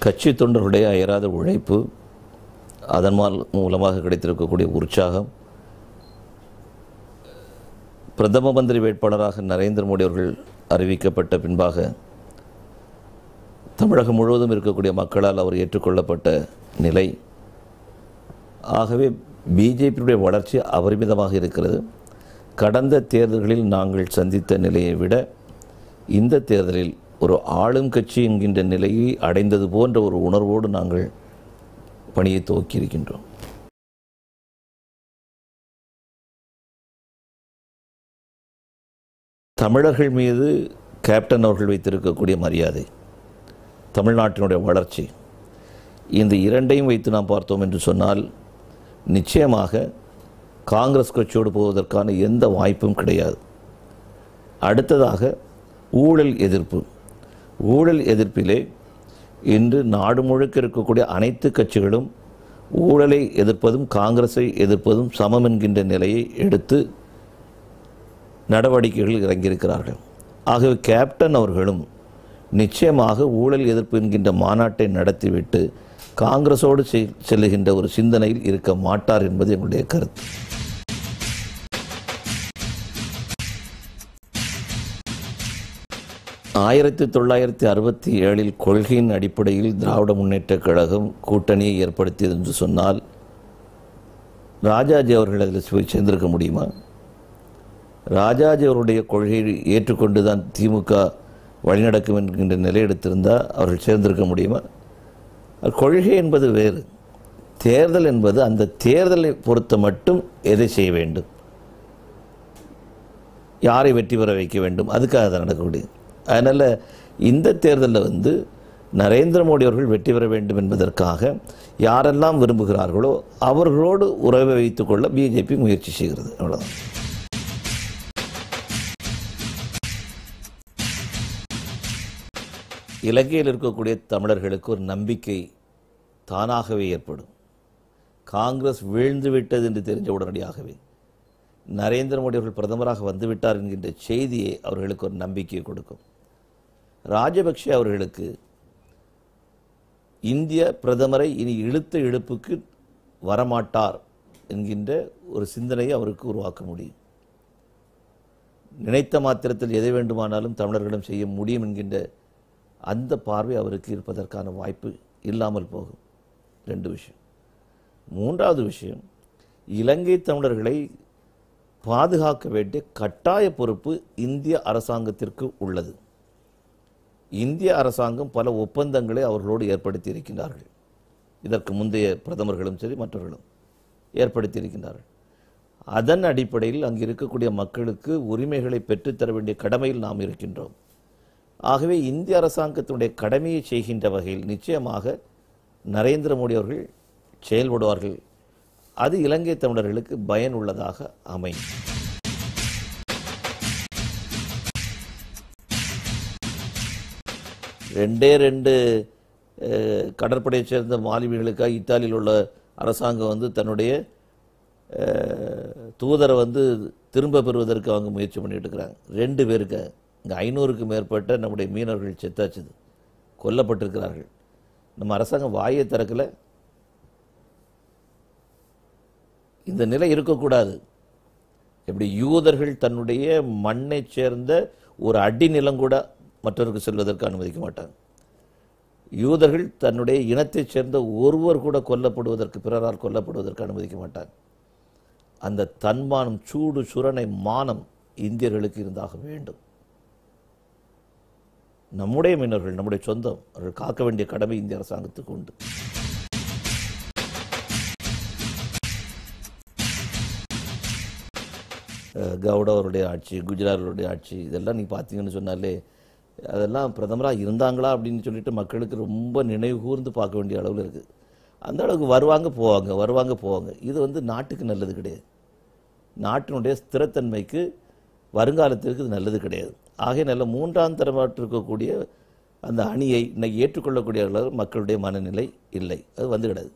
கட்சி தொண்டர்களுடைய அயராத உழைப்பு, அதன் மூலமாக கிடைத்திருக்கக்கூடிய உற்சாகம், பிரதம மந்திரி வேட்பாளராக நரேந்திர மோடி அவர்கள் அறிவிக்கப்பட்ட பின்பாக தமிழகம் முழுவதும் இருக்கக்கூடிய மக்களால் அவர் ஏற்றுக்கொள்ளப்பட்ட நிலை. ஆகவே பிஜேபியுடைய வளர்ச்சி அபரிமிதமாக இருக்கிறது. கடந்த தேர்தல்களில் நாங்கள் சந்தித்த நிலையை விட இந்த தேர்தலில் ஒரு ஆளும் கட்சி என்கின்ற நிலையை அடைந்தது போன்ற ஒரு உணர்வோடு நாங்கள் பணியை துவக்கியிருக்கின்றோம். தமிழர்கள் மீது கேப்டன் அவர்கள் வைத்திருக்கக்கூடிய மரியாதை, தமிழ்நாட்டினுடைய வளர்ச்சி, இந்த இரண்டையும் வைத்து நாம் பார்த்தோம் என்று சொன்னால் நிச்சயமாக காங்கிரஸ் கட்சியோடு போவதற்கான எந்த வாய்ப்பும் கிடையாது. அடுத்ததாக ஊழல் எதிர்ப்பு. ஊழல் எதிர்ப்பிலே இன்று நாடு முழுக்க இருக்கக்கூடிய அனைத்து கட்சிகளும் ஊழலை எதிர்ப்பதும் காங்கிரஸை எதிர்ப்பதும் சமம் என்கின்ற நிலையை எடுத்து நடவடிக்கைகளில் இறங்கியிருக்கிறார்கள். ஆகவே கேப்டன் அவர்களும் நிச்சயமாக ஊழல் எதிர்ப்பு என்கின்ற மாநாட்டை நடத்திவிட்டு காங்கிரஸோடு செல்லுகின்ற ஒரு சிந்தனையில் இருக்க மாட்டார் என்பது எங்களுடைய கருத்து. ஆயிரத்தி 1967 கொள்கையின் அடிப்படையில் திராவிட முன்னேற்றக் கழகம் கூட்டணியை ஏற்படுத்தியது என்று சொன்னால் ராஜாஜி அவர்கள் அதில் போய் சேர்ந்திருக்க முடியுமா? ராஜாஜி அவருடைய கொள்கையை ஏற்றுக்கொண்டுதான் திமுக வழிநடக்கும் என்கின்ற நிலை எடுத்திருந்தால் அவர்கள் சேர்ந்திருக்க முடியுமா? கொள்கை என்பது வேறு, தேர்தல் என்பது அந்த தேர்தலை பொறுத்த மட்டும் எதை செய்ய வேண்டும், யாரை வெற்றி பெற வைக்க வேண்டும், அதுக்காக தான் நடக்கக்கூடியது. அதனால் இந்த தேர்தலில் நரேந்திர மோடி அவர்கள் வெற்றி பெற வேண்டும் என்பதற்காக யாரெல்லாம் விரும்புகிறார்களோ அவர்களோடு உறவை வைத்துக்கொள்ள பிஜேபி முயற்சி செய்கிறது. அவ்வளோதான். இலங்கையில் இருக்கக்கூடிய தமிழர்களுக்கு ஒரு நம்பிக்கை தானாகவே ஏற்படும். காங்கிரஸ் வீழ்ந்து விட்டது என்று தெரிஞ்ச உடனடியாகவே நரேந்திர மோடி அவர்கள் பிரதமராக வந்துவிட்டார் என்கின்ற செய்தியை அவர்களுக்கு ஒரு நம்பிக்கையை கொடுக்கும். ராஜபக்ஷ அவர்களுக்கு இந்திய பிரதமரை இனி இழுத்த இழுப்புக்கு வரமாட்டார் என்கின்ற ஒரு சிந்தனையை அவருக்கு உருவாக்க முடியும். நினைத்த மாத்திரத்தில் எதை வேண்டுமானாலும் தமிழர்களிடம் செய்ய முடியும் என்கின்ற அந்த பார்வை அவருக்கு இருப்பதற்கான வாய்ப்பு இல்லாமல் போகும். 2 விஷயம். 3வது விஷயம், இலங்கை தமிழர்களை பாதுகாக்க வேண்டிய கட்டாய பொறுப்பு இந்திய அரசாங்கத்திற்கு உள்ளது. இந்திய அரசாங்கம் பல ஒப்பந்தங்களை அவர்களோடு ஏற்படுத்தி இருக்கின்றார்கள். இதற்கு முந்தைய பிரதமர்களும் சரி மற்றவர்களும் ஏற்படுத்தி இருக்கின்றார்கள். அதன் அடிப்படையில் அங்கு இருக்கக்கூடிய மக்களுக்கு உரிமைகளை பெற்றுத்தர வேண்டிய கடமையில் நாம் இருக்கின்றோம். ஆகவே இந்திய அரசாங்கத்தினுடைய கடமையை செய்கின்ற வகையில் நிச்சயமாக நரேந்திர மோடி அவர்கள் செயல்படுவார்கள். அது இலங்கை தமிழர்களுக்கு பயனுள்ளதாக அமையும். ரெண்டு கடற்படையைச் சேர்ந்த மாலுமிகளுக்காக இத்தாலியில் உள்ள அரசாங்கம் தன்னுடைய தூதரை திரும்ப பெறுவதற்கு அவங்க முயற்சி பண்ணிட்டு இருக்கிறாங்க. 2 பேருக்கு இங்கே 500க்கு மேற்பட்ட நம்முடைய மீனவர்கள் செத்தாச்சுது, கொல்லப்பட்டிருக்கிறார்கள். நம்ம அரசாங்கம் வாயை திறக்கலை. இந்த நிலை இருக்கக்கூடாது. எப்படி யூதர்கள் தன்னுடைய மண்ணை சேர்ந்த ஒரு அடி நிலம் கூட மற்றவருக்கு செல்வதற்கு அனுமதிக்க மாட்டாங்க. யூதர்கள் தன்னுடைய இனத்தைச் சேர்ந்த ஒருவர் கூட கொல்லப்படுவதற்கு, பிறரால் கொல்லப்படுவதற்கு அனுமதிக்க மாட்டாங்க. அந்த தன்மானம், சூடு சுரணை மானம் இந்தியர்களுக்கு இருந்தாக வேண்டும். நம்முடைய மீனவர்கள் நம்முடைய சொந்தம், அவர்கள் காக்க வேண்டிய கடமை இந்திய அரசாங்கத்துக்கு உண்டு. கவுடா அவருடைய ஆட்சி, குஜராத்துடைய ஆட்சி, இதெல்லாம் நீ பார்த்தீங்கன்னு சொன்னாலே அதெல்லாம் பிரதமராக இருந்தாங்களா அப்படின்னு சொல்லிட்டு மக்களுக்கு ரொம்ப நினைவு கூர்ந்து பார்க்க வேண்டிய அளவில் இருக்குது. அந்த அளவுக்கு வருவாங்க போவாங்க. இது நாட்டுக்கு நல்லது கிடையாது. நாட்டினுடைய ஸ்திரத்தன்மைக்கு வருங்காலத்திற்கு இது நல்லது கிடையாது. ஆகையினால 3ஆம் தரமாட்டு இருக்கக்கூடிய அந்த அணியை இன்னைக்கு ஏற்றுக்கொள்ளக்கூடிய மக்களுடைய மனநிலை இல்லை. அது கிடையாது.